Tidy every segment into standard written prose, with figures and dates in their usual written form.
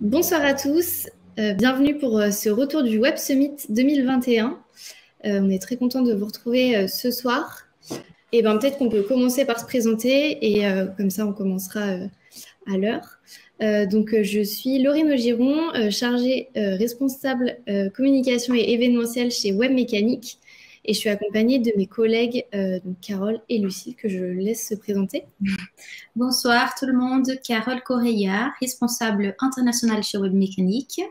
Bonsoir à tous, bienvenue pour ce retour du Web Summit 2021. On est très content de vous retrouver ce soir. Et ben peut-être qu'on peut commencer par se présenter et comme ça on commencera à l'heure. Donc je suis Laurine Augiron, chargée responsable communication et événementielle chez Web Mécanique. Et je suis accompagnée de mes collègues donc Carole et Lucille que je laisse se présenter. Bonsoir tout le monde, Carole Correia, responsable internationale chez Web Mécanique.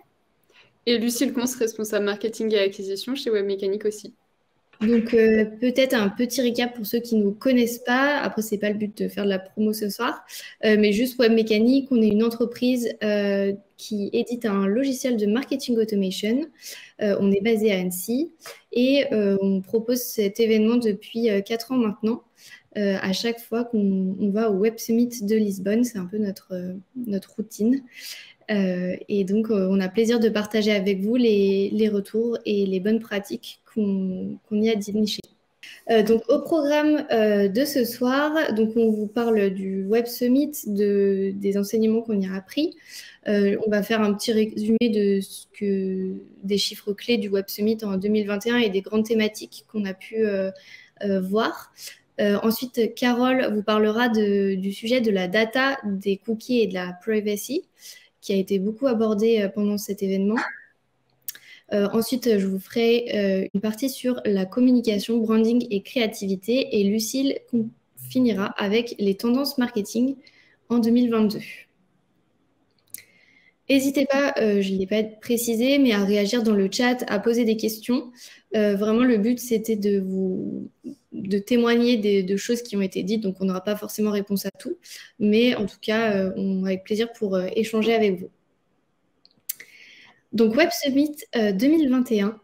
Et Lucille Cons, responsable marketing et acquisition chez Web Mécanique aussi. Donc peut-être un petit récap pour ceux qui ne nous connaissent pas. Après, c'est pas le but de faire de la promo ce soir, mais juste Web Mécanique, on est une entreprise qui édite un logiciel de marketing automation. On est basé à Annecy et on propose cet événement depuis 4 ans maintenant. À chaque fois qu'on va au Web Summit de Lisbonne, c'est un peu notre routine. Et donc, on a plaisir de partager avec vous les retours et les bonnes pratiques qu'on y a dénichées. Donc, au programme de ce soir, donc on vous parle du Web Summit, des enseignements qu'on y a appris. On va faire un petit résumé des chiffres clés du Web Summit en 2021 et des grandes thématiques qu'on a pu voir. Ensuite, Carole vous parlera du sujet de la data, des cookies et de la privacy, qui a été beaucoup abordé pendant cet événement. Ensuite, je vous ferai une partie sur la communication, branding et créativité. Et Lucille finira avec les tendances marketing en 2022. N'hésitez pas, je ne l'ai pas précisé, mais à réagir dans le chat, à poser des questions. Vraiment, le but, c'était de témoigner de choses qui ont été dites, donc on n'aura pas forcément réponse à tout, mais en tout cas, on a avec plaisir pour échanger avec vous. Donc Web Summit 2021,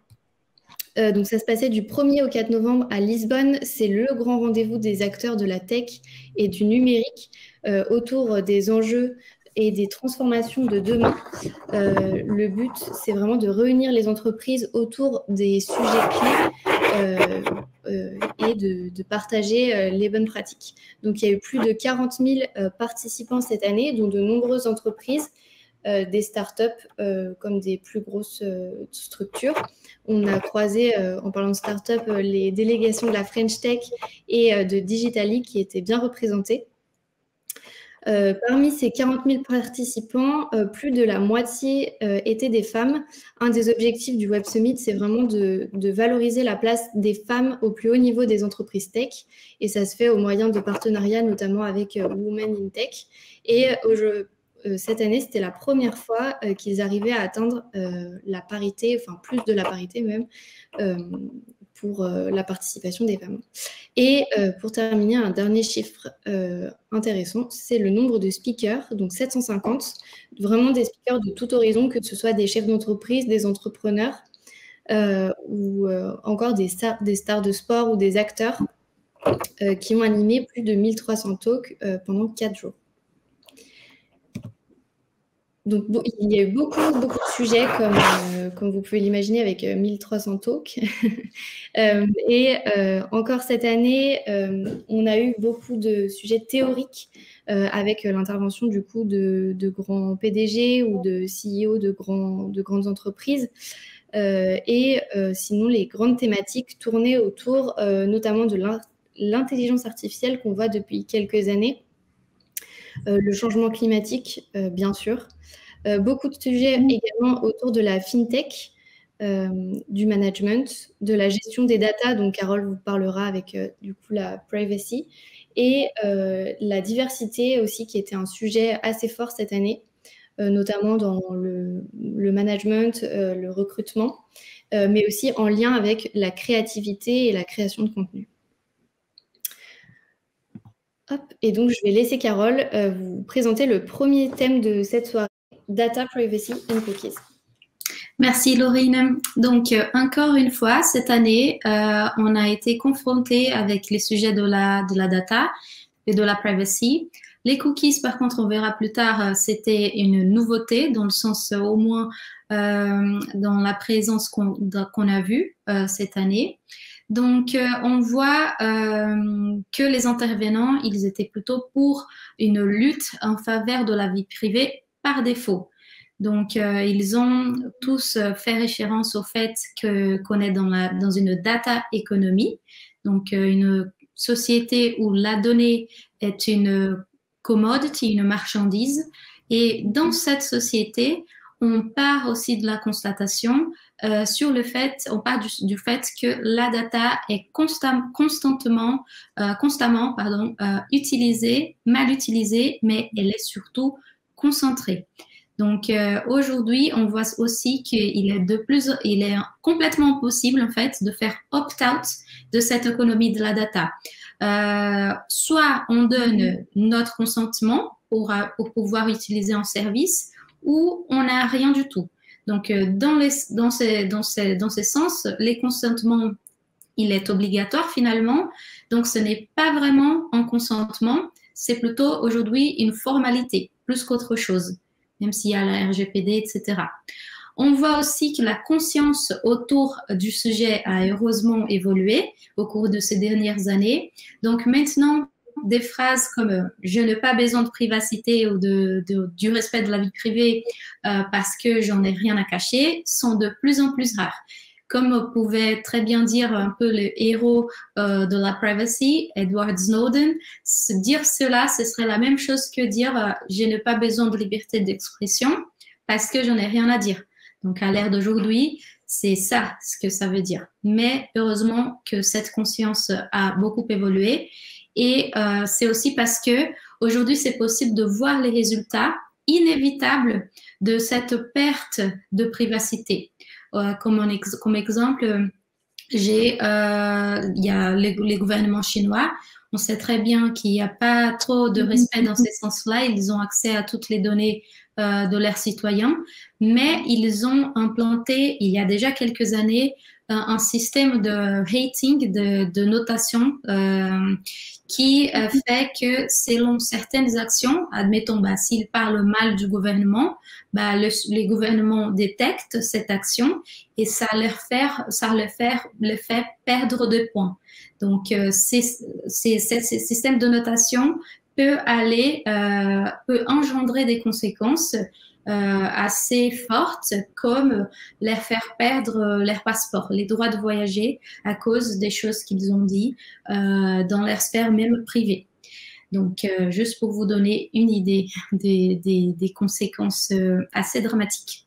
donc ça se passait du 1er au 4 novembre à Lisbonne. C'est le grand rendez-vous des acteurs de la tech et du numérique autour des enjeux et des transformations de demain. Le but, c'est vraiment de réunir les entreprises autour des sujets clés et de partager les bonnes pratiques. Donc, il y a eu plus de 40 000 participants cette année, dont de nombreuses entreprises, des startups comme des plus grosses structures. On a croisé, en parlant de startups, les délégations de la French Tech et de Digitally qui étaient bien représentées. Parmi ces 40 000 participants, plus de la moitié étaient des femmes. Un des objectifs du Web Summit, c'est vraiment de valoriser la place des femmes au plus haut niveau des entreprises tech. Et ça se fait au moyen de partenariats, notamment avec Women in Tech. Et cette année, c'était la première fois qu'ils arrivaient à atteindre la parité, enfin plus de la parité même, pour la participation des femmes. Et pour terminer, un dernier chiffre intéressant, c'est le nombre de speakers, donc 750, vraiment des speakers de tout horizon, que ce soit des chefs d'entreprise, des entrepreneurs ou encore des stars de sport ou des acteurs qui ont animé plus de 1300 talks pendant 4 jours. Donc, il y a eu beaucoup de sujets, comme vous pouvez l'imaginer, avec 1300 talks. Et encore cette année, on a eu beaucoup de sujets théoriques avec l'intervention du coup de grands PDG ou de CEO de grandes entreprises. Et sinon, les grandes thématiques tournaient autour notamment de l'intelligence artificielle qu'on voit depuis quelques années, le changement climatique, bien sûr. Beaucoup de sujets également autour de la fintech, du management, de la gestion des data, dont Carole vous parlera avec du coup la privacy, et la diversité aussi, qui était un sujet assez fort cette année, notamment dans le management, le recrutement, mais aussi en lien avec la créativité et la création de contenu. Hop, et donc je vais laisser Carole vous présenter le premier thème de cette soirée, Data, Privacy and Cookies. Merci Laurine. Donc encore une fois, cette année, on a été confronté avec les sujets de la data et de la privacy. Les cookies, par contre, on verra plus tard, c'était une nouveauté dans le sens au moins dans la présence qu'on a vue cette année. Donc, on voit que les intervenants, ils étaient plutôt pour une lutte en faveur de la vie privée par défaut. Donc, ils ont tous fait référence au fait qu'on est dans une data économie, donc une société où la donnée est une commodity, une marchandise. Et dans cette société, on part aussi de la constatation sur le fait, on part du fait que la data est constamment utilisée, mal utilisée, mais elle est surtout concentrée. Donc aujourd'hui, on voit aussi qu'il est complètement possible en fait de faire opt-out de cette économie de la data. Soit on donne notre consentement pour pouvoir utiliser un service, ou on n'a rien du tout. Donc dans ces sens, les consentements, il est obligatoire finalement. Donc ce n'est pas vraiment un consentement, c'est plutôt aujourd'hui une formalité plus qu'autre chose, même s'il y a la RGPD, etc. On voit aussi que la conscience autour du sujet a heureusement évolué au cours de ces dernières années. Donc maintenant, des phrases comme « je n'ai pas besoin de privacité » ou du respect de la vie privée parce que j'en ai rien à cacher sont de plus en plus rares. Comme pouvait très bien dire un peu le héros de la privacy, Edward Snowden, dire cela, ce serait la même chose que dire je n'ai pas besoin de liberté d'expression parce que j'en ai rien à dire. Donc, à l'ère d'aujourd'hui, c'est ça ce que ça veut dire. Mais heureusement que cette conscience a beaucoup évolué. Et c'est aussi parce que aujourd'hui, c'est possible de voir les résultats inévitables de cette perte de privacité. Comme exemple, il y a les gouvernements chinois. On sait très bien qu'il n'y a pas trop de respect dans ces sens-là. Ils ont accès à toutes les données de leurs citoyens, mais ils ont implanté, il y a déjà quelques années, un système de rating, de notation, qui fait que selon certaines actions, admettons, s'ils parlent mal du gouvernement, les gouvernements détectent cette action et ça leur fait perdre des points. Donc, ce système de notation peut engendrer des conséquences assez fortes, comme leur faire perdre leur passeport, les droits de voyager à cause des choses qu'ils ont dit dans leur sphère même privée. Donc, juste pour vous donner une idée des conséquences assez dramatiques.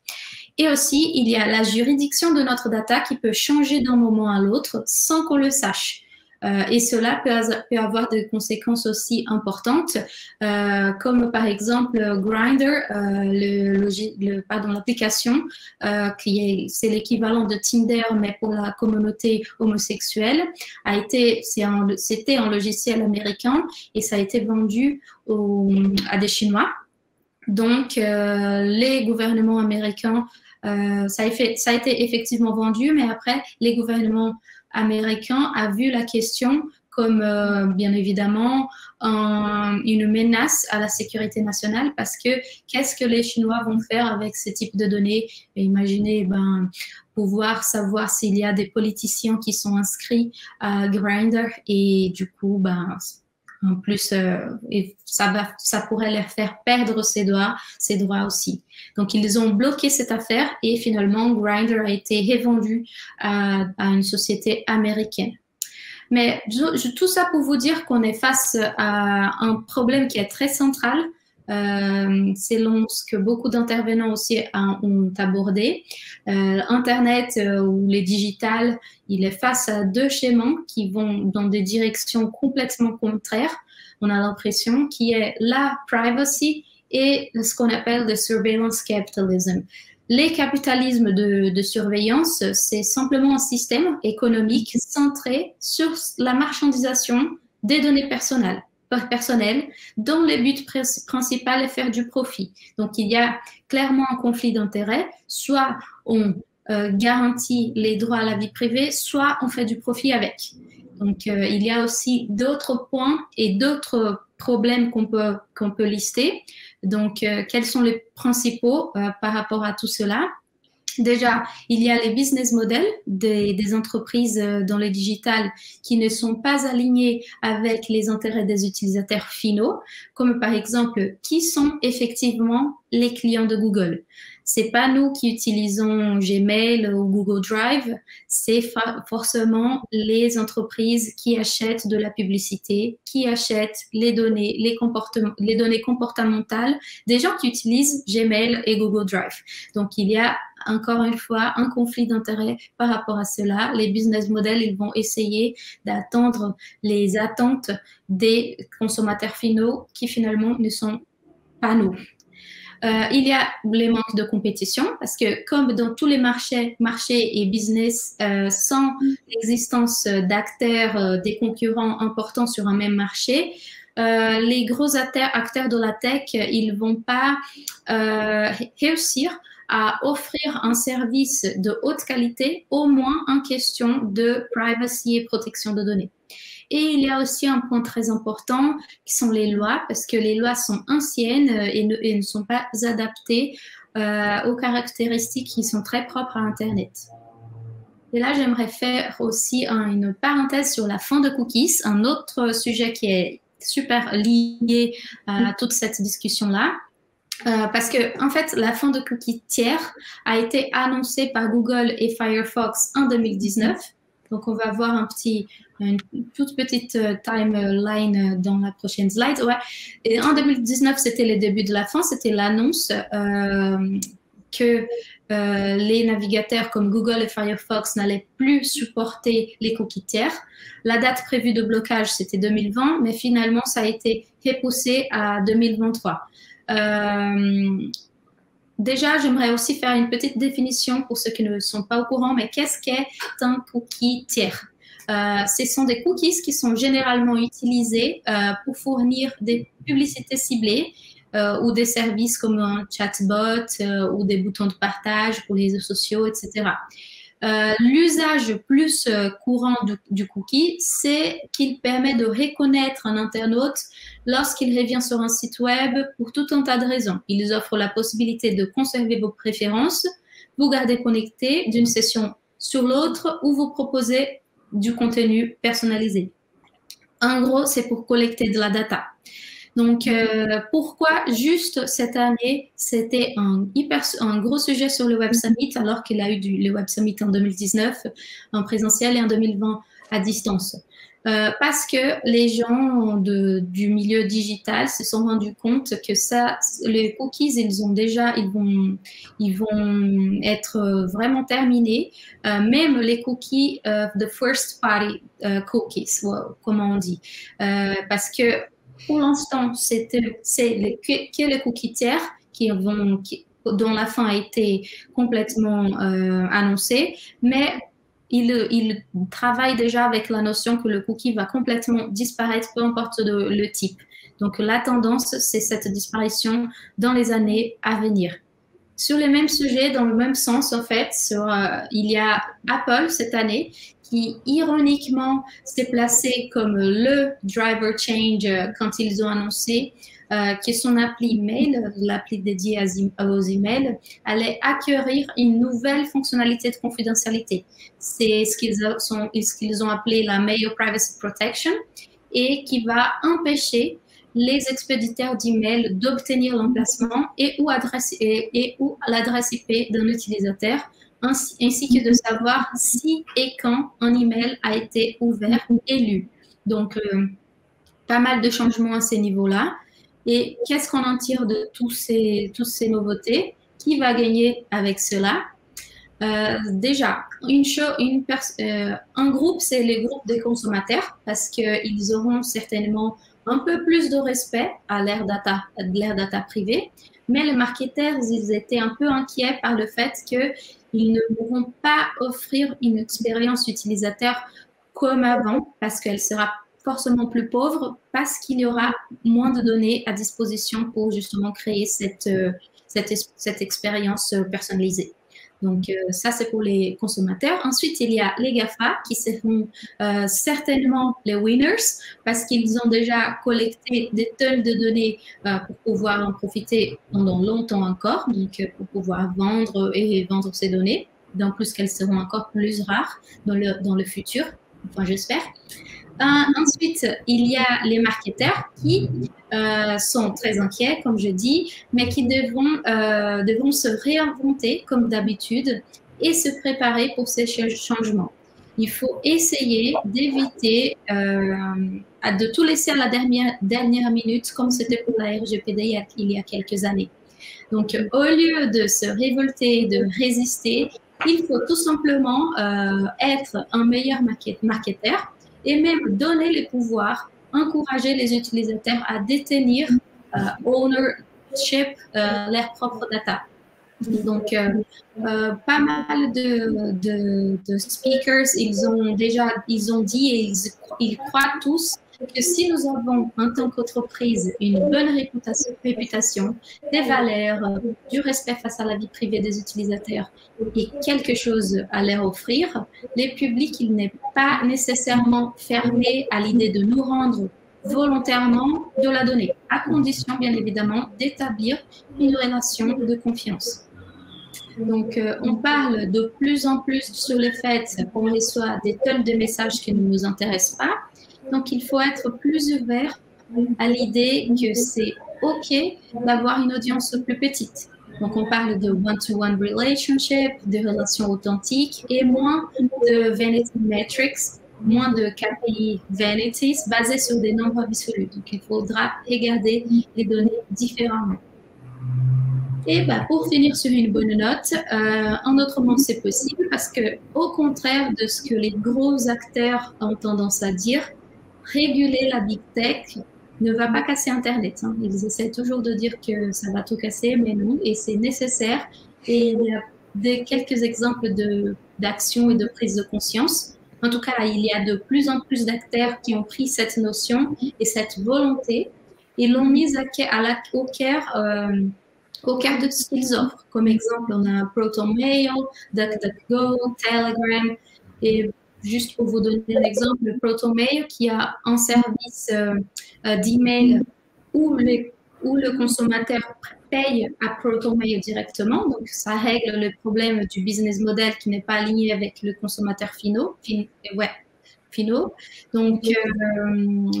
Et aussi, il y a la juridiction de notre data qui peut changer d'un moment à l'autre sans qu'on le sache. Et cela peut avoir des conséquences aussi importantes, comme par exemple Grindr, l'application c'est l'équivalent de Tinder mais pour la communauté homosexuelle. C'était un logiciel américain et ça a été vendu à des Chinois. Donc les gouvernements américains, ça a été effectivement vendu, mais après les gouvernements américain a vu la question comme, bien évidemment, une menace à la sécurité nationale parce que qu'est-ce que les Chinois vont faire avec ce type de données? Et imaginez, pouvoir savoir s'il y a des politiciens qui sont inscrits à Grindr et du coup, en plus, ça pourrait leur faire perdre ses droits aussi. Donc, ils ont bloqué cette affaire et finalement, Grindr a été revendu à une société américaine. Mais tout ça pour vous dire qu'on est face à un problème qui est très central, selon ce que beaucoup d'intervenants aussi ont abordé. Internet ou les digitales, il est face à deux schémas qui vont dans des directions complètement contraires. On a l'impression qu'il y a la privacy et ce qu'on appelle le surveillance capitalism. Les capitalismes de surveillance, c'est simplement un système économique centré sur la marchandisation des données personnelles dont le but principal est faire du profit. Donc, il y a clairement un conflit d'intérêts. Soit on garantit les droits à la vie privée, soit on fait du profit avec. Donc, il y a aussi d'autres points et d'autres problèmes qu'on peut lister. Donc, quels sont les principaux par rapport à tout cela? Déjà, il y a les business models des entreprises dans le digital qui ne sont pas alignés avec les intérêts des utilisateurs finaux, comme par exemple, qui sont effectivement les clients de Google. C'est pas nous qui utilisons Gmail ou Google Drive, c'est forcément les entreprises qui achètent de la publicité, qui achètent les données, les données comportementales des gens qui utilisent Gmail et Google Drive. Donc, il y a encore une fois un conflit d'intérêts par rapport à cela. Les business models, ils vont essayer d'attendre les attentes des consommateurs finaux qui finalement ne sont pas nous. Il y a les manques de compétition parce que comme dans tous les marchés et business, sans l'existence d'acteurs, des concurrents importants sur un même marché, les gros acteurs de la tech, ils vont pas réussir à offrir un service de haute qualité, au moins en question de privacy et protection de données. Et il y a aussi un point très important qui sont les lois, parce que les lois sont anciennes et ne sont pas adaptées aux caractéristiques qui sont très propres à Internet. Et là, j'aimerais faire aussi une parenthèse sur la fin de cookies, un autre sujet qui est super lié à toute cette discussion-là. Parce que, en fait, la fin de cookies tiers a été annoncée par Google et Firefox en 2019. Donc, on va voir une toute petite timeline dans la prochaine slide. Ouais. Et en 2019, c'était le début de la fin, c'était l'annonce que les navigateurs comme Google et Firefox n'allaient plus supporter les cookies tiers. La date prévue de blocage, c'était 2020, mais finalement, ça a été repoussé à 2023. Déjà, j'aimerais aussi faire une petite définition pour ceux qui ne sont pas au courant, mais qu'est-ce qu'est un cookie tiers? Ce sont des cookies qui sont généralement utilisés pour fournir des publicités ciblées ou des services comme un chatbot ou des boutons de partage pour les réseaux sociaux, etc. L'usage plus courant du cookie, c'est qu'il permet de reconnaître un internaute lorsqu'il revient sur un site web pour tout un tas de raisons. Ils offrent la possibilité de conserver vos préférences, vous garder connecté d'une session sur l'autre ou vous proposer du contenu personnalisé. En gros, c'est pour collecter de la data. Donc, pourquoi juste cette année, c'était un gros sujet sur le Web Summit, alors qu'il a eu le Web Summit en 2019 en présentiel et en 2020 à distance. Parce que les gens du milieu digital se sont rendus compte que les cookies, ils vont être vraiment terminés. Même les cookies the first party cookies, comment on dit. Parce que pour l'instant, c'est les cookies tiers dont la fin a été complètement annoncée, mais il travaille déjà avec la notion que le cookie va complètement disparaître, peu importe le type. Donc, la tendance, c'est cette disparition dans les années à venir. Sur les mêmes sujets, dans le même sens, en fait, il y a Apple cette année qui, ironiquement, s'est placé comme le driver change quand ils ont annoncé que son appli mail, l'appli dédiée aux emails, allait acquérir une nouvelle fonctionnalité de confidentialité. C'est ce qu'ils ont appelé la Mail Privacy Protection et qui va empêcher les expéditeurs d'emails d'obtenir l'emplacement et ou l'adresse IP d'un utilisateur, ainsi que de savoir si et quand un email a été ouvert et lu. Donc, pas mal de changements à ces niveaux-là. Et qu'est-ce qu'on en tire de toutes ces nouveautés? Qui va gagner avec cela? Déjà, un groupe, c'est les groupes des consommateurs parce qu'ils auront certainement un peu plus de respect à l'ère data privée. Mais les marketeurs, ils étaient un peu inquiets par le fait qu'ils ne pourront pas offrir une expérience utilisateur comme avant parce qu'elle sera forcément plus pauvre parce qu'il y aura moins de données à disposition pour justement créer cette expérience personnalisée. Donc, ça, c'est pour les consommateurs. Ensuite, il y a les GAFA qui seront certainement les winners parce qu'ils ont déjà collecté des tonnes de données pour pouvoir en profiter pendant longtemps encore, donc pour pouvoir vendre ces données. En plus qu'elles seront encore plus rares dans le futur, enfin j'espère. Ensuite, il y a les marketeurs qui sont très inquiets, comme je dis, mais qui devront se réinventer comme d'habitude et se préparer pour ces changements. Il faut essayer d'éviter de tout laisser à la dernière minute, comme c'était pour la RGPD il y a quelques années. Donc, au lieu de se révolter, de résister, il faut tout simplement être un meilleur marketeur et même donner les pouvoirs, encourager les utilisateurs à détenir ownership leurs propres data. Donc, pas mal de speakers, ils ont dit et ils croient tous que si nous avons en tant qu'entreprise une bonne réputation, des valeurs, du respect face à la vie privée des utilisateurs et quelque chose à leur offrir, les publics, il n'est pas nécessairement fermé à l'idée de nous rendre volontairement de la donnée, à condition bien évidemment d'établir une relation de confiance. Donc, on parle de plus en plus sur le fait qu'on reçoit des tonnes de messages qui ne nous intéressent pas. Donc, il faut être plus ouvert à l'idée que c'est OK d'avoir une audience plus petite. Donc, on parle de one-to-one relationship, de relations authentiques et moins de vanity metrics, moins de KPI vanities basées sur des nombres absolus. Donc, il faudra regarder les données différemment. Et pour finir sur une bonne note, un autre monde c'est possible parce que, au contraire de ce que les gros acteurs ont tendance à dire, réguler la big tech ne va pas casser Internet. Hein. Ils essaient toujours de dire que ça va tout casser, mais non, et c'est nécessaire. Et il y a quelques exemples d'actions et de prise de conscience. En tout cas, il y a de plus en plus d'acteurs qui ont pris cette notion et cette volonté et l'ont mise au cœur de ce qu'ils offrent. Comme exemple, on a ProtonMail, DuckDuckGo, Telegram. Et juste pour vous donner un exemple, ProtonMail qui a un service d'email où le consommateur paye à ProtonMail directement. Donc, ça règle le problème du business model qui n'est pas aligné avec le consommateur finaux. Donc,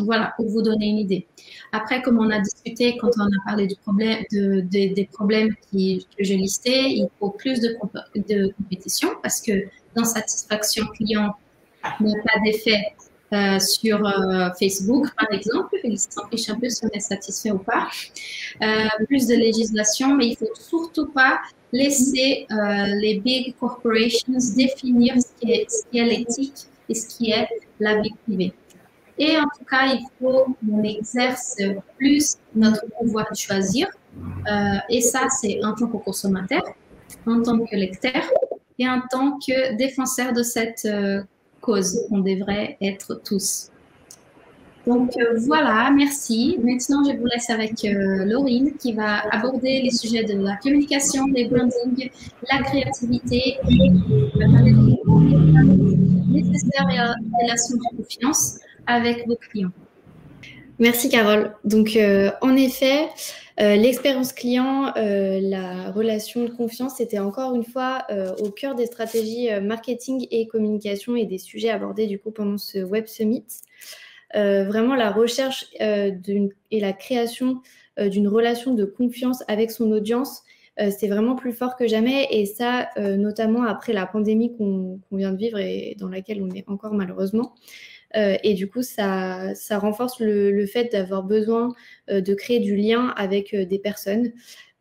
voilà, pour vous donner une idée. Après, comme on a discuté quand on a parlé des problèmes que je listais, il faut plus de compétition parce que dans satisfaction client, il n'y a pas d'effet sur Facebook, par exemple. Il s'en fiche un peu si on est satisfait ou pas. Plus de législation, mais il ne faut surtout pas laisser les big corporations définir ce qui est l'éthique et ce qui est la vie privée. Et en tout cas, il faut qu'on exerce plus notre pouvoir de choisir. Et ça, c'est en tant que consommateur, en tant que lecteur et en tant que défenseur de cette cause. On devrait être tous. Donc voilà, merci. Maintenant, je vous laisse avec Laurine qui va aborder les sujets de la communication, des branding, la créativité et nécessaires relations de confiance avec vos clients. Merci Carole. Donc en effet, l'expérience client, la relation de confiance, c'était encore une fois au cœur des stratégies marketing et communication et des sujets abordés du coup pendant ce Web Summit. Vraiment la recherche et la création d'une relation de confiance avec son audience, c'est vraiment plus fort que jamais et ça, notamment après la pandémie qu'on vient de vivre et dans laquelle on est encore malheureusement. Et du coup, ça renforce le fait d'avoir besoin de créer du lien avec des personnes.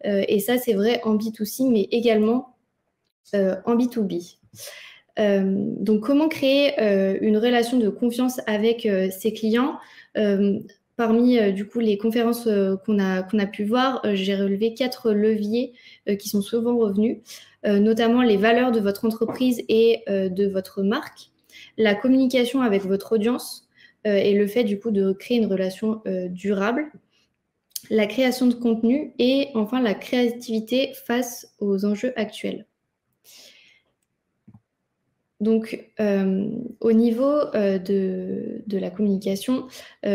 Et ça, c'est vrai en B2C, mais également en B2B. Donc, comment créer une relation de confiance avec ses clients Parmi du coup les conférences qu'on a pu voir, j'ai relevé 4 leviers qui sont souvent revenus, notamment les valeurs de votre entreprise et de votre marque, la communication avec votre audience et le fait du coup de créer une relation durable, la création de contenu et enfin la créativité face aux enjeux actuels. Donc, au niveau de la communication,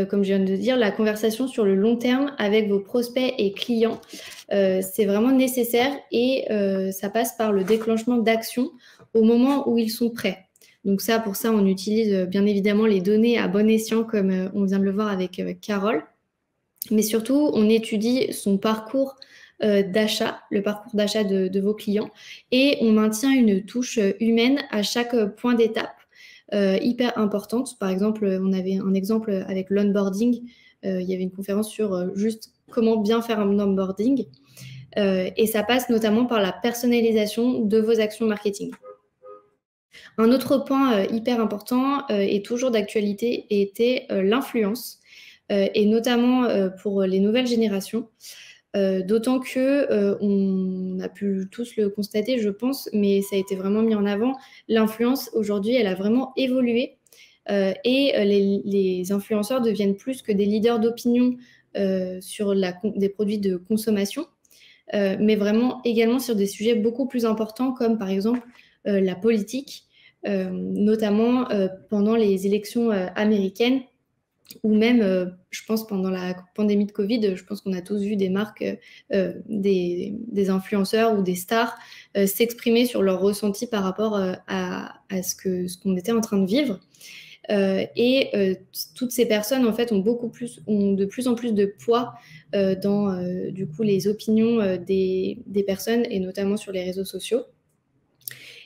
comme je viens de dire, la conversation sur le long terme avec vos prospects et clients, c'est vraiment nécessaire et ça passe par le déclenchement d'actions au moment où ils sont prêts. Donc ça, pour ça, on utilise bien évidemment les données à bon escient, comme on vient de le voir avec Carole. Mais surtout, on étudie son parcours d'achat, le parcours d'achat de vos clients, et on maintient une touche humaine à chaque point d'étape, hyper importante. Par exemple, on avait un exemple avec l'onboarding. Il y avait une conférence sur juste comment bien faire un onboarding. Et ça passe notamment par la personnalisation de vos actions marketing. Un autre point hyper important et toujours d'actualité était l'influence, et notamment pour les nouvelles générations. D'autant que on a pu tous le constater, je pense, mais ça a été vraiment mis en avant. L'influence, aujourd'hui, elle a vraiment évolué et les influenceurs deviennent plus que des leaders d'opinion sur des produits de consommation, mais vraiment également sur des sujets beaucoup plus importants comme par exemple la politique, notamment pendant les élections américaines. Ou même, je pense, pendant la pandémie de Covid, je pense qu'on a tous vu des marques, des influenceurs ou des stars s'exprimer sur leur ressenti par rapport à ce qu'on était en train de vivre. Toutes ces personnes, en fait, ont de plus en plus de poids dans, du coup, les opinions des personnes, et notamment sur les réseaux sociaux.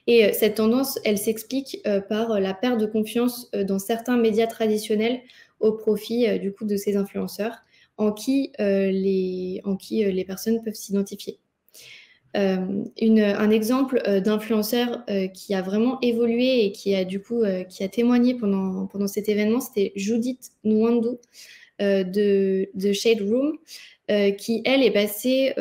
Et cette tendance, elle s'explique par la perte de confiance dans certains médias traditionnels au profit du coup de ces influenceurs en qui les personnes peuvent s'identifier. Un exemple d'influenceur qui a vraiment évolué et qui a témoigné pendant cet événement, c'était Judith Nwandu de Shade Room, qui, elle, est passée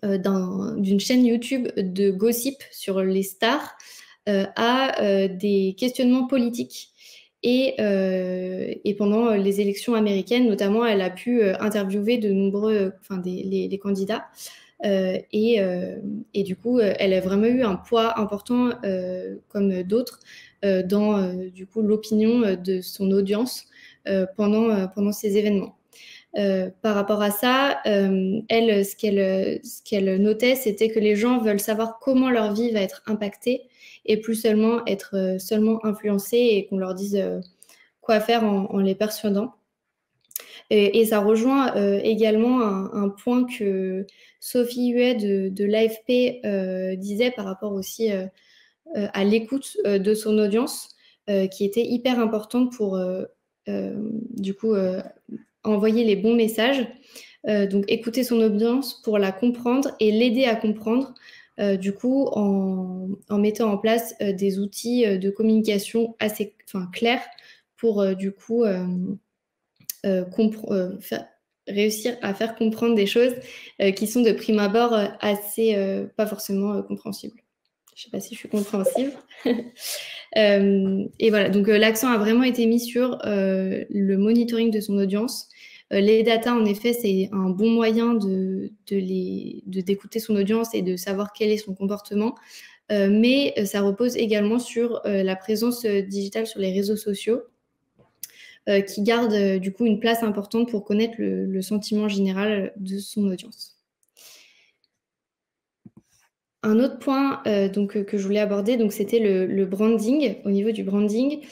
d'une chaîne YouTube de gossip sur les stars à des questionnements politiques. Et pendant les élections américaines, notamment, elle a pu interviewer de nombreux, les candidats. Et du coup, elle a vraiment eu un poids important, comme d'autres, dans du coup l'opinion de son audience pendant ces événements. Par rapport à ça, elle, ce qu'elle notait, c'était que les gens veulent savoir comment leur vie va être impactée et plus seulement être seulement influencés et qu'on leur dise quoi faire en les persuadant. Et ça rejoint également un point que Sophie Huet de l'AFP disait par rapport aussi à l'écoute de son audience, qui était hyper importante pour du coup envoyer les bons messages. Donc écouter son audience pour la comprendre et l'aider à comprendre, du coup en mettant en place des outils de communication assez clairs pour du coup réussir à faire comprendre des choses qui sont de prime abord assez pas forcément compréhensibles. Je ne sais pas si je suis compréhensible. Et voilà, donc l'accent a vraiment été mis sur le monitoring de son audience. Les data, en effet, c'est un bon moyen d'écouter son audience et de savoir quel est son comportement. Mais ça repose également sur la présence digitale sur les réseaux sociaux, qui garde du coup une place importante pour connaître le sentiment général de son audience. Un autre point que je voulais aborder, c'était le branding. Au niveau du branding,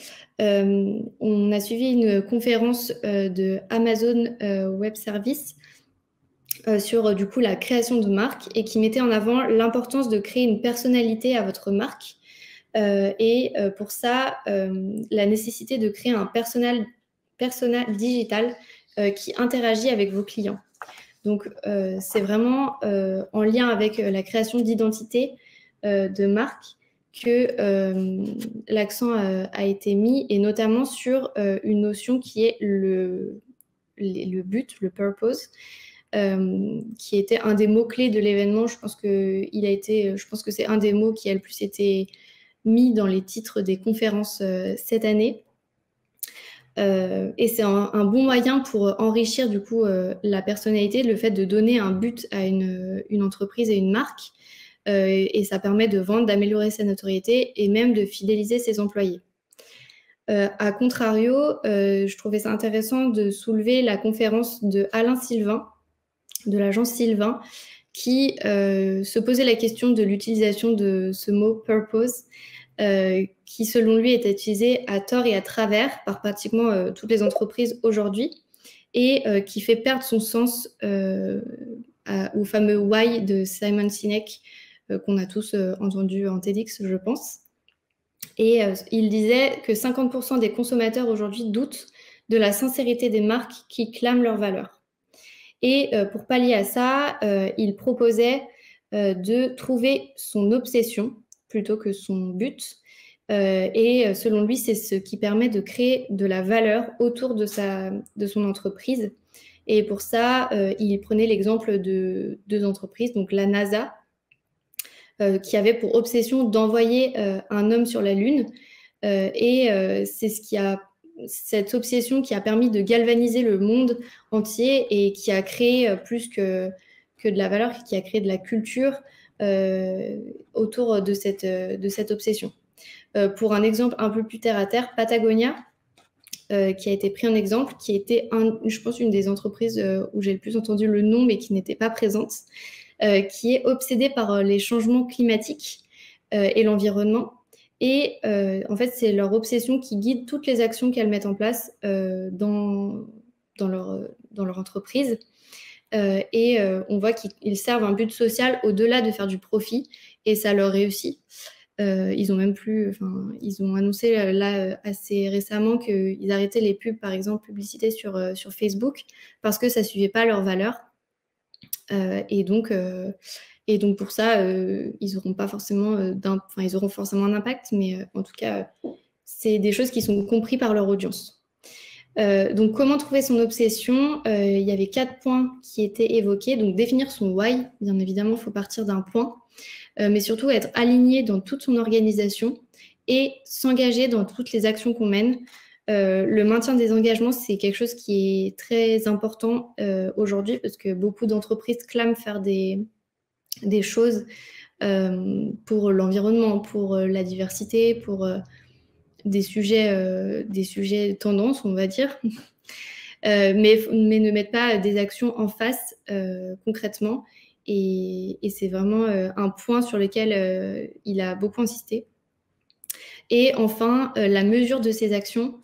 on a suivi une conférence de Amazon Web Services sur du coup la création de marque et qui mettait en avant l'importance de créer une personnalité à votre marque. Pour ça, la nécessité de créer un persona digital qui interagit avec vos clients. Donc, c'est vraiment en lien avec la création d'identité de marque que l'accent a été mis, et notamment sur une notion qui est le but, le purpose, qui était un des mots-clés de l'événement. Je pense que c'est un des mots qui a le plus été mis dans les titres des conférences cette année. Et c'est un bon moyen pour enrichir du coup la personnalité, le fait de donner un but à une entreprise et une marque. et ça permet de vendre, d'améliorer sa notoriété et même de fidéliser ses employés. A contrario, je trouvais ça intéressant de soulever la conférence de Alain Sylvain, de l'agence Sylvain, qui se posait la question de l'utilisation de ce mot « purpose », qui selon lui est utilisé à tort et à travers par pratiquement toutes les entreprises aujourd'hui, et qui fait perdre son sens au fameux « why » de Simon Sinek, qu'on a tous entendu en TEDx, je pense. Et il disait que 50% des consommateurs aujourd'hui doutent de la sincérité des marques qui clament leurs valeurs. Et pour pallier à ça, il proposait de trouver son obsession plutôt que son but. Et selon lui, c'est ce qui permet de créer de la valeur autour de son entreprise. Et pour ça, il prenait l'exemple de 2 entreprises, donc la NASA, qui avait pour obsession d'envoyer un homme sur la Lune. Et c'est cette obsession qui a permis de galvaniser le monde entier et qui a créé plus que de la valeur, qui a créé de la culture autour de cette obsession. Pour un exemple un peu plus terre à terre, Patagonia, qui a été pris en exemple, qui était, je pense, une des entreprises où j'ai le plus entendu le nom, mais qui n'était pas présente, qui est obsédée par les changements climatiques et l'environnement. Et en fait, c'est leur obsession qui guide toutes les actions qu'elles mettent en place dans leur entreprise. Et on voit qu'ils servent un but social au-delà de faire du profit, et ça leur réussit. Ils ont annoncé là assez récemment qu'ils arrêtaient les pubs, par exemple, publicité sur Facebook, parce que ça ne suivait pas leurs valeurs. Et donc pour ça, ils auront pas forcément ils auront forcément un impact, mais en tout cas, c'est des choses qui sont comprises par leur audience. Donc, comment trouver son obsession? Il y avait 4 points qui étaient évoqués. Donc, définir son why, bien évidemment, il faut partir d'un point, mais surtout être aligné dans toute son organisation et s'engager dans toutes les actions qu'on mène. Le maintien des engagements, c'est quelque chose qui est très important aujourd'hui, parce que beaucoup d'entreprises clament faire des choses pour l'environnement, pour la diversité, pour des sujets tendances, on va dire, mais ne mettent pas des actions en face concrètement. Et c'est vraiment un point sur lequel il a beaucoup insisté. Et enfin, la mesure de ces actions.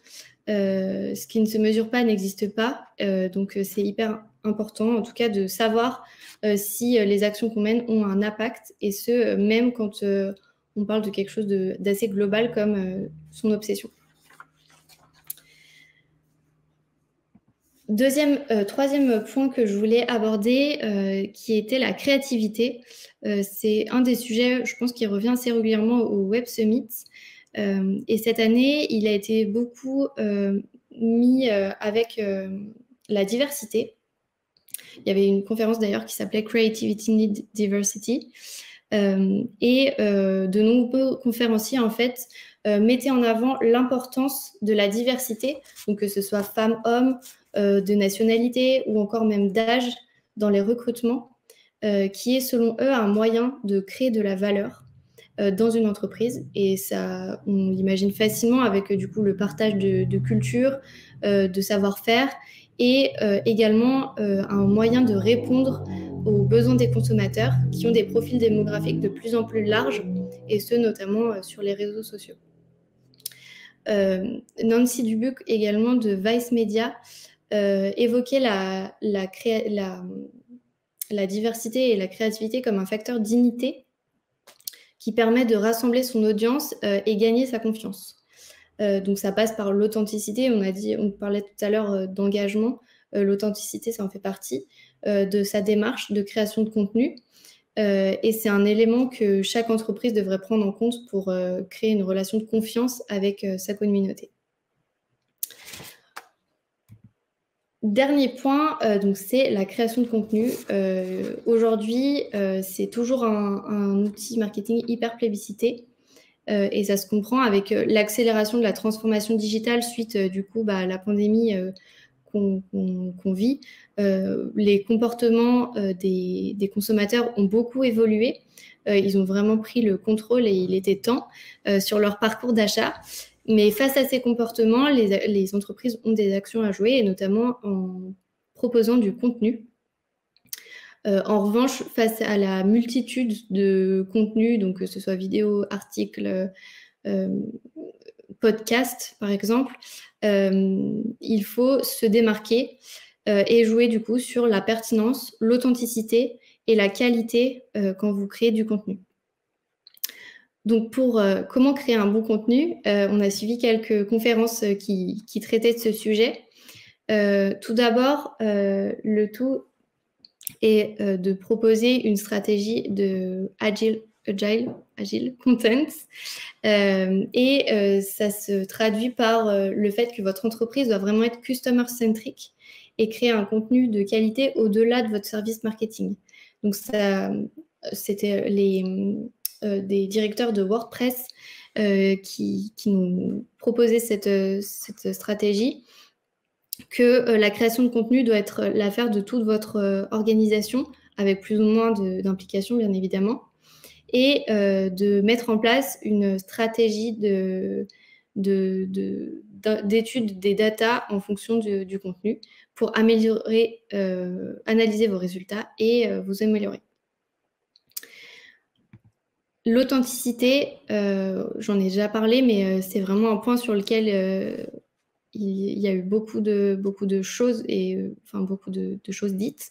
Ce qui ne se mesure pas n'existe pas. Donc, c'est hyper important, en tout cas, de savoir si les actions qu'on mène ont un impact, et ce, même quand on parle de quelque chose d'assez global comme son obsession. Troisième point que je voulais aborder, qui était la créativité. C'est un des sujets, je pense, qui revient assez régulièrement au Web Summit. Et cette année, il a été beaucoup mis avec la diversité. Il y avait une conférence d'ailleurs qui s'appelait Creativity Need Diversity. Et de nombreux conférenciers, en fait, mettaient en avant l'importance de la diversité, donc que ce soit femmes, hommes, de nationalité ou encore même d'âge dans les recrutements, qui est selon eux un moyen de créer de la valeur dans une entreprise. Et ça, on l'imagine facilement avec du coup le partage de culture, de savoir-faire, et également un moyen de répondre aux besoins des consommateurs qui ont des profils démographiques de plus en plus larges, et ce notamment sur les réseaux sociaux. Nancy Dubuc également de Vice Media évoquait la diversité et la créativité comme un facteur d'unité qui permet de rassembler son audience et gagner sa confiance. Donc ça passe par l'authenticité. On parlait tout à l'heure d'engagement. L'authenticité, ça en fait partie de sa démarche de création de contenu. Et c'est un élément que chaque entreprise devrait prendre en compte pour créer une relation de confiance avec sa communauté. Dernier point, donc c'est la création de contenu. Aujourd'hui, c'est toujours un outil marketing hyper plébiscité, et ça se comprend avec l'accélération de la transformation digitale suite du coup à la pandémie qu'on vit, les comportements des consommateurs ont beaucoup évolué. Ils ont vraiment pris le contrôle et il était temps sur leur parcours d'achat. Mais face à ces comportements, les entreprises ont des actions à jouer, et notamment en proposant du contenu. En revanche, face à la multitude de contenus, donc que ce soit vidéo, articles, podcast par exemple, il faut se démarquer et jouer du coup sur la pertinence, l'authenticité et la qualité quand vous créez du contenu. Donc pour comment créer un bon contenu, on a suivi quelques conférences qui traitaient de ce sujet. Tout d'abord, le tout est de proposer une stratégie de agile content. Ça se traduit par le fait que votre entreprise doit vraiment être customer-centric et créer un contenu de qualité au-delà de votre service marketing. Donc ça, c'était des directeurs de WordPress qui nous proposaient cette stratégie, que la création de contenu doit être l'affaire de toute votre organisation, avec plus ou moins d'implication, bien évidemment, et de mettre en place une stratégie d'étude des datas en fonction du contenu pour améliorer, analyser vos résultats et vous améliorer. L'authenticité, j'en ai déjà parlé, mais c'est vraiment un point sur lequel il y a eu beaucoup de choses et beaucoup de choses dites.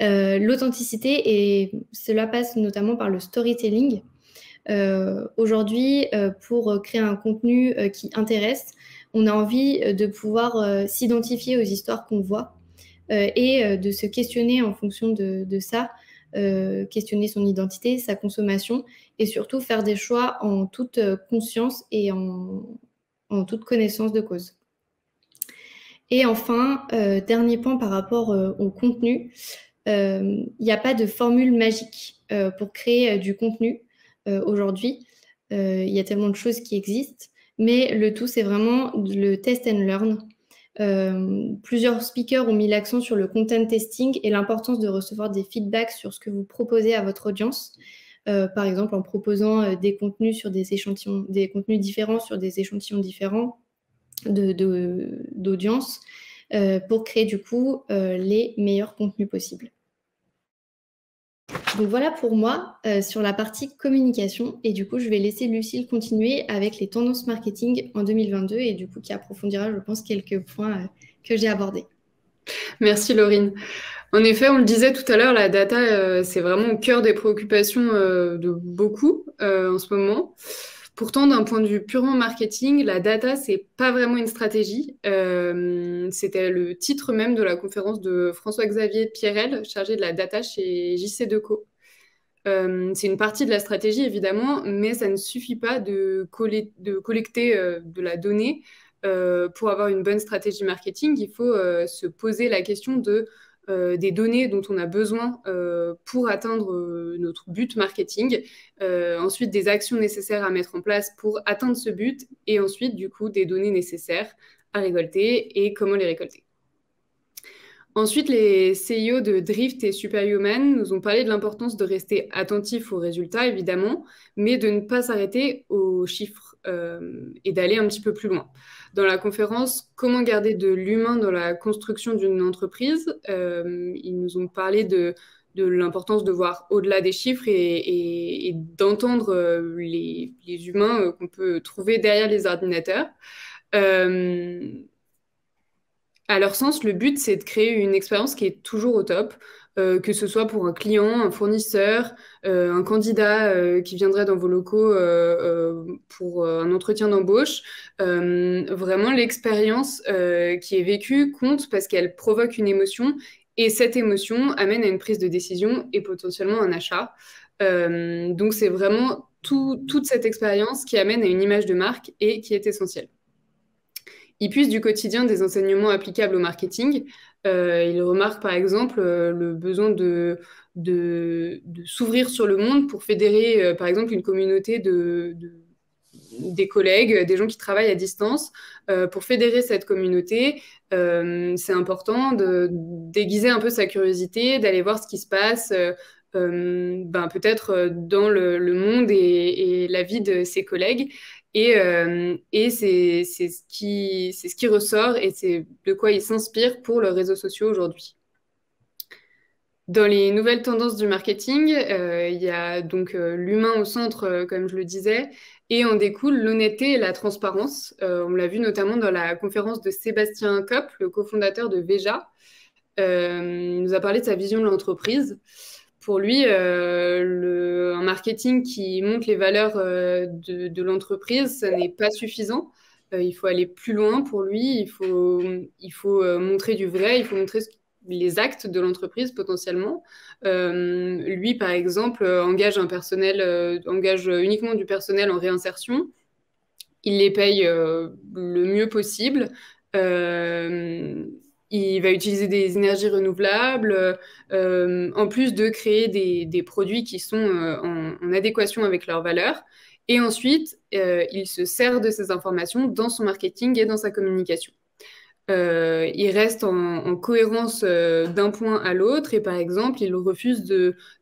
L'authenticité, et cela passe notamment par le storytelling. Aujourd'hui, pour créer un contenu qui intéresse, on a envie de pouvoir s'identifier aux histoires qu'on voit et de se questionner en fonction de ça, questionner son identité, sa consommation, et surtout faire des choix en toute conscience et en toute connaissance de cause. Et enfin, dernier point par rapport au contenu, il n'y a pas de formule magique pour créer du contenu aujourd'hui. Il y a tellement de choses qui existent, mais le tout, c'est vraiment le test and learn. Plusieurs speakers ont mis l'accent sur le content testing et l'importance de recevoir des feedbacks sur ce que vous proposez à votre audience. Par exemple, en proposant des contenus sur des échantillons, des contenus différents sur des échantillons différents d'audience pour créer du coup les meilleurs contenus possibles. Donc voilà pour moi sur la partie communication, et du coup je vais laisser Lucille continuer avec les tendances marketing en 2022 et du coup qui approfondira, je pense, quelques points que j'ai abordés. Merci Laurine. En effet, on le disait tout à l'heure, la data, c'est vraiment au cœur des préoccupations de beaucoup en ce moment. Pourtant, d'un point de vue purement marketing, la data, c'est pas vraiment une stratégie. C'était le titre même de la conférence de François-Xavier Pierrel, chargé de la data chez JC2Co. C'est une partie de la stratégie, évidemment, mais ça ne suffit pas de collecter de la donnée pour avoir une bonne stratégie marketing. Il faut se poser la question des données dont on a besoin pour atteindre notre but marketing, ensuite des actions nécessaires à mettre en place pour atteindre ce but, et ensuite du coup des données nécessaires à récolter et comment les récolter. Ensuite, les CEO de Drift et Superhuman nous ont parlé de l'importance de rester attentif aux résultats, évidemment, mais de ne pas s'arrêter aux chiffres et d'aller un petit peu plus loin. Dans la conférence « Comment garder de l'humain dans la construction d'une entreprise », ils nous ont parlé de l'importance de voir au-delà des chiffres et d'entendre les humains qu'on peut trouver derrière les ordinateurs. À leur sens, le but, c'est de créer une expérience qui est toujours au top, que ce soit pour un client, un fournisseur, un candidat qui viendrait dans vos locaux pour un entretien d'embauche. Vraiment, l'expérience qui est vécue compte parce qu'elle provoque une émotion, et cette émotion amène à une prise de décision et potentiellement un achat. Donc, c'est vraiment toute cette expérience qui amène à une image de marque et qui est essentielle. Ils puissent du quotidien des enseignements applicables au marketing. Ils remarquent par exemple le besoin de s'ouvrir sur le monde pour fédérer par exemple une communauté des collègues, des gens qui travaillent à distance, pour fédérer cette communauté. C'est important de déguiser un peu sa curiosité, d'aller voir ce qui se passe, peut-être dans le monde et la vie de ses collègues. Et c'est ce qui ressort et c'est de quoi il s'inspire pour les réseaux sociaux aujourd'hui. Dans les nouvelles tendances du marketing, il y a donc l'humain au centre, comme je le disais, et en découle l'honnêteté et la transparence. On l'a vu notamment dans la conférence de Sébastien Kopp, le cofondateur de Veja. Il nous a parlé de sa vision de l'entreprise. Pour lui, un marketing qui montre les valeurs de l'entreprise, ça n'est pas suffisant. Il faut aller plus loin pour lui. Il faut montrer du vrai, il faut montrer les actes de l'entreprise potentiellement. Lui, par exemple, engage uniquement du personnel en réinsertion. Il les paye le mieux possible. Il va utiliser des énergies renouvelables, en plus de créer des produits qui sont en adéquation avec leurs valeurs. Et ensuite, il se sert de ces informations dans son marketing et dans sa communication. Il reste en cohérence d'un point à l'autre et par exemple, il refuse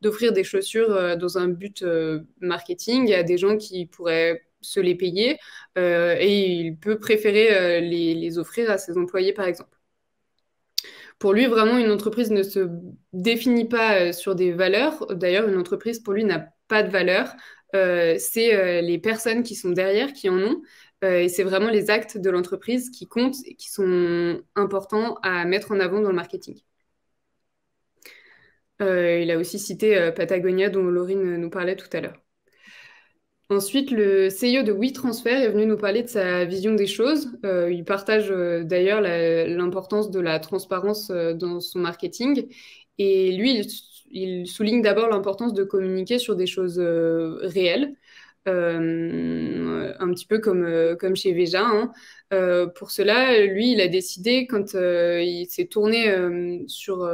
d'offrir des chaussures dans un but marketing à des gens qui pourraient se les payer et il peut préférer les offrir à ses employés par exemple. Pour lui, vraiment, une entreprise ne se définit pas sur des valeurs. D'ailleurs, une entreprise, pour lui, n'a pas de valeur. C'est les personnes qui sont derrière qui en ont. Et c'est vraiment les actes de l'entreprise qui comptent et qui sont importants à mettre en avant dans le marketing. Il a aussi cité Patagonia, dont Laurine nous parlait tout à l'heure. Ensuite, le CEO de WeTransfer est venu nous parler de sa vision des choses. Il partage d'ailleurs l'importance de la transparence dans son marketing. Et lui, il souligne d'abord l'importance de communiquer sur des choses réelles. Un petit peu comme chez Veja. Hein. Pour cela, lui, il a décidé, quand il s'est tourné sur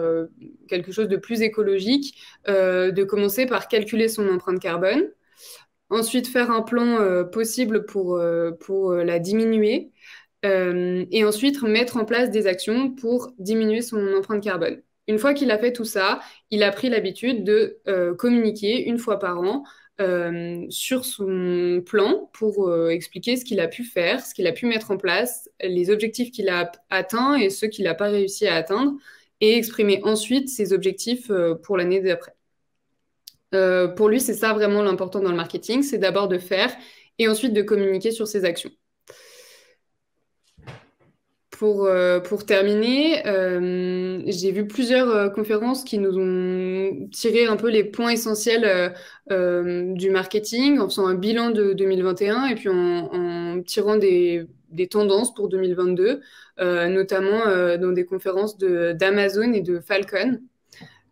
quelque chose de plus écologique, de commencer par calculer son empreinte carbone. Ensuite, faire un plan possible pour la diminuer. Et ensuite, mettre en place des actions pour diminuer son empreinte carbone. Une fois qu'il a fait tout ça, il a pris l'habitude de communiquer une fois par an sur son plan pour expliquer ce qu'il a pu faire, ce qu'il a pu mettre en place, les objectifs qu'il a atteints et ceux qu'il n'a pas réussi à atteindre, et exprimer ensuite ses objectifs pour l'année d'après. Pour lui, c'est ça vraiment l'important dans le marketing, c'est d'abord de faire et ensuite de communiquer sur ses actions. Pour terminer, j'ai vu plusieurs conférences qui nous ont tiré un peu les points essentiels du marketing, en faisant un bilan de 2021 et puis en tirant des tendances pour 2022, notamment dans des conférences d'Amazon et de Falcon.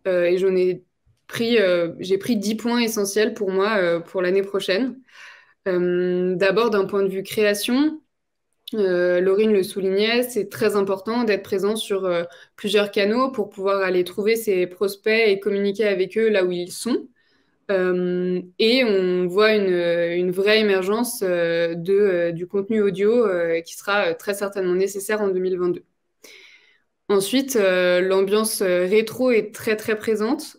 Et j'ai pris 10 points essentiels pour moi pour l'année prochaine. D'abord, d'un point de vue création, Laurine le soulignait, c'est très important d'être présent sur plusieurs canaux pour pouvoir aller trouver ses prospects et communiquer avec eux là où ils sont. Et on voit une vraie émergence du contenu audio qui sera très certainement nécessaire en 2022. Ensuite, l'ambiance rétro est très très présente.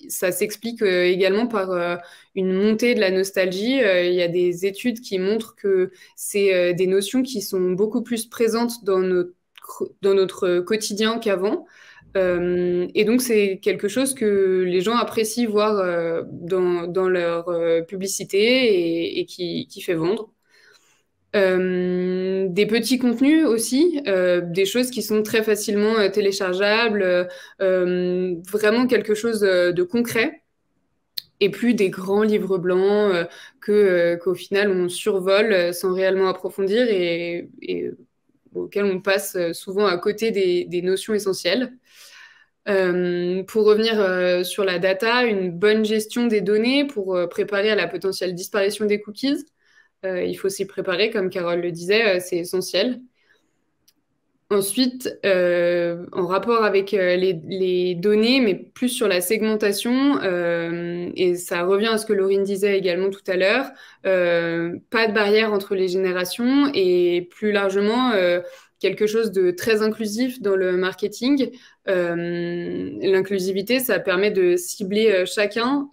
Ça s'explique également par une montée de la nostalgie. Il y a des études qui montrent que c'est des notions qui sont beaucoup plus présentes dans notre quotidien qu'avant. Et donc, c'est quelque chose que les gens apprécient voir dans leur publicité et qui fait vendre. Des petits contenus aussi, des choses qui sont très facilement téléchargeables, vraiment quelque chose de concret, et plus des grands livres blancs qu'au final on survole sans réellement approfondir et auxquels on passe souvent à côté des notions essentielles. Pour revenir sur la data, une bonne gestion des données pour préparer à la potentielle disparition des cookies. Il faut s'y préparer, comme Carole le disait, c'est essentiel. Ensuite, en rapport avec les données, mais plus sur la segmentation, et ça revient à ce que Laurine disait également tout à l'heure, pas de barrière entre les générations et plus largement quelque chose de très inclusif dans le marketing. L'inclusivité, ça permet de cibler chacun,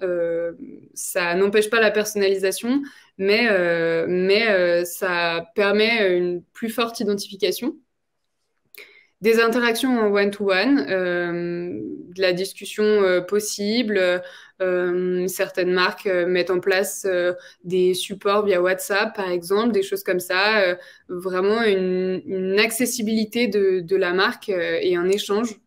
ça n'empêche pas la personnalisation, mais ça permet une plus forte identification. Des interactions en one-to-one, de la discussion possible. Certaines marques mettent en place des supports via WhatsApp, par exemple, des choses comme ça. Vraiment une accessibilité de la marque et un échange.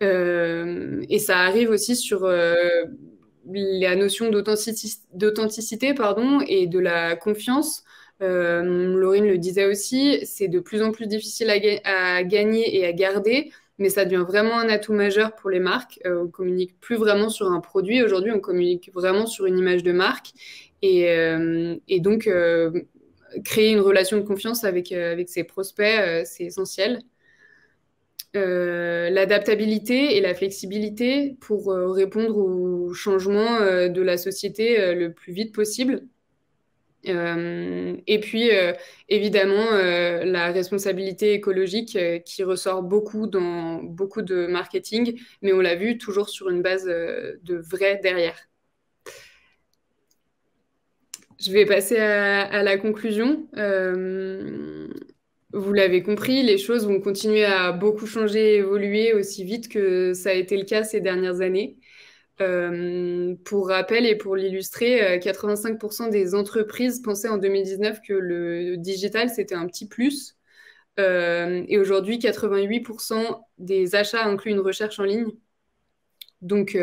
Et ça arrive aussi sur la notion d'authenticité, pardon, et de la confiance. Laurine le disait aussi, c'est de plus en plus difficile à gagner et à garder, mais ça devient vraiment un atout majeur pour les marques. On communique plus vraiment sur un produit. Aujourd'hui, on communique vraiment sur une image de marque. Et donc, créer une relation de confiance avec ses prospects, c'est essentiel. L'adaptabilité et la flexibilité pour répondre aux changements de la société le plus vite possible. Et puis, évidemment, la responsabilité écologique qui ressort beaucoup dans beaucoup de marketing, mais on l'a vu toujours sur une base de vrai derrière. Je vais passer à la conclusion. Vous l'avez compris, les choses vont continuer à beaucoup changer et évoluer aussi vite que ça a été le cas ces dernières années. Pour rappel et pour l'illustrer, 85% des entreprises pensaient en 2019 que le digital, c'était un petit plus. Et aujourd'hui, 88% des achats incluent une recherche en ligne. Donc,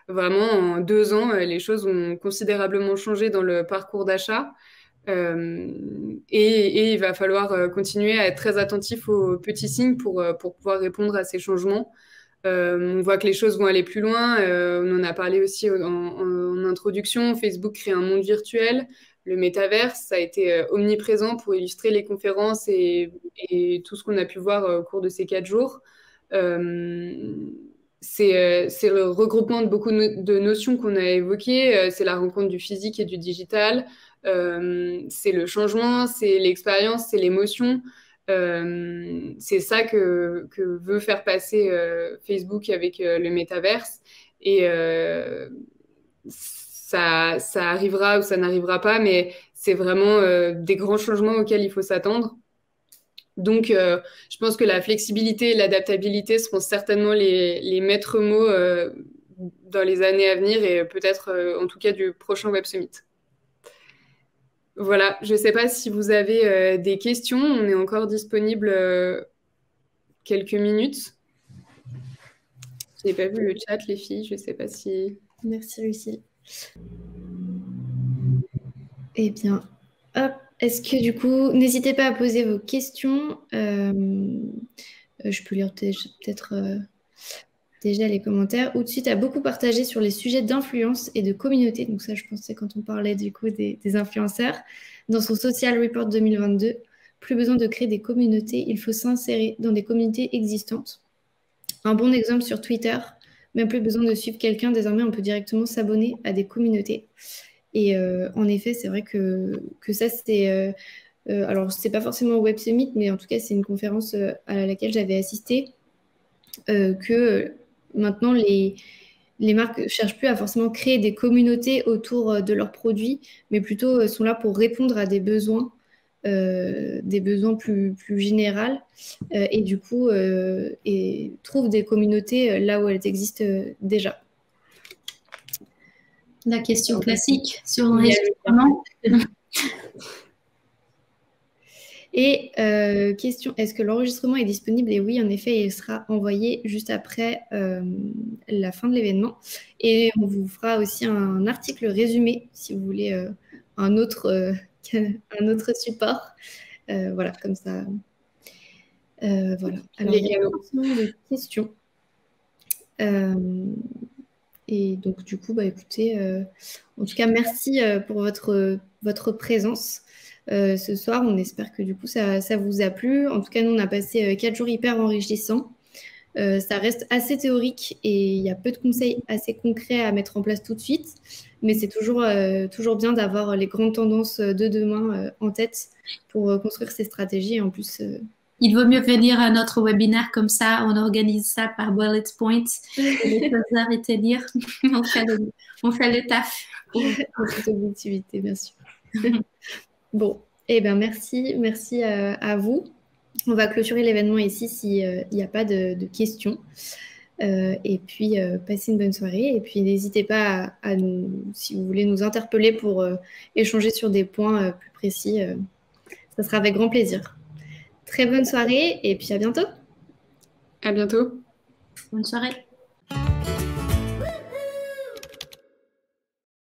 vraiment, en 2 ans, les choses ont considérablement changé dans le parcours d'achat. Et il va falloir continuer à être très attentif aux petits signes pour pouvoir répondre à ces changements. On voit que les choses vont aller plus loin. On en a parlé aussi en introduction. Facebook crée un monde virtuel. Le métaverse, ça a été omniprésent pour illustrer les conférences et tout ce qu'on a pu voir au cours de ces 4 jours. C'est le regroupement de beaucoup de notions qu'on a évoquées. C'est la rencontre du physique et du digital. C'est le changement, c'est l'expérience, c'est l'émotion. C'est ça que veut faire passer Facebook avec le métaverse. Et ça arrivera ou ça n'arrivera pas, mais c'est vraiment des grands changements auxquels il faut s'attendre. Donc, je pense que la flexibilité et l'adaptabilité seront certainement les maîtres mots dans les années à venir et peut-être en tout cas du prochain Web Summit. Voilà, je ne sais pas si vous avez des questions. On est encore disponible quelques minutes. Je n'ai pas vu le chat, les filles. Je ne sais pas si... Merci, Lucie. Eh bien, hop. Est-ce que du coup, n'hésitez pas à poser vos questions. Je peux lire peut-être déjà les commentaires. Ou de suite a beaucoup partagé sur les sujets d'influence et de communauté. Donc ça, je pensais quand on parlait du coup des influenceurs. Dans son Social Report 2022, plus besoin de créer des communautés, il faut s'insérer dans des communautés existantes. Un bon exemple sur Twitter, même plus besoin de suivre quelqu'un. Désormais, on peut directement s'abonner à des communautés. Et en effet, c'est vrai que ça, c'est... alors, c'est pas forcément Web Summit, mais en tout cas, c'est une conférence à laquelle j'avais assisté, que maintenant, les marques ne cherchent plus à forcément créer des communautés autour de leurs produits, mais plutôt sont là pour répondre à des besoins plus généraux, et du coup, et trouvent des communautés là où elles existent déjà. La question classique sur l'enregistrement. Et question, est-ce que l'enregistrement est disponible? Et oui, en effet, il sera envoyé juste après la fin de l'événement. Et on vous fera aussi un article résumé, si vous voulez un autre support. Voilà, comme ça. Voilà. Alors, il y a des questions. Et donc, du coup, bah, écoutez, en tout cas, merci pour votre présence. ce soir. On espère que du coup, ça vous a plu. En tout cas, nous, on a passé 4 jours hyper enrichissants. Ça reste assez théorique et il y a peu de conseils assez concrets à mettre en place tout de suite. Mais c'est toujours bien d'avoir les grandes tendances de demain en tête pour construire ces stratégies. Et en plus, il vaut mieux venir à notre webinaire comme ça, on organise ça par bullet points, les choses à retenir, on fait le taf. en toute objectivité, bien sûr. Bon, eh ben merci à vous. On va clôturer l'événement ici s'il n'y a pas de questions. Et puis, passez une bonne soirée. Et puis, n'hésitez pas à nous, si vous voulez nous interpeller pour échanger sur des points plus précis. Ça sera avec grand plaisir. Très bonne soirée et puis à bientôt. À bientôt. Bonne soirée.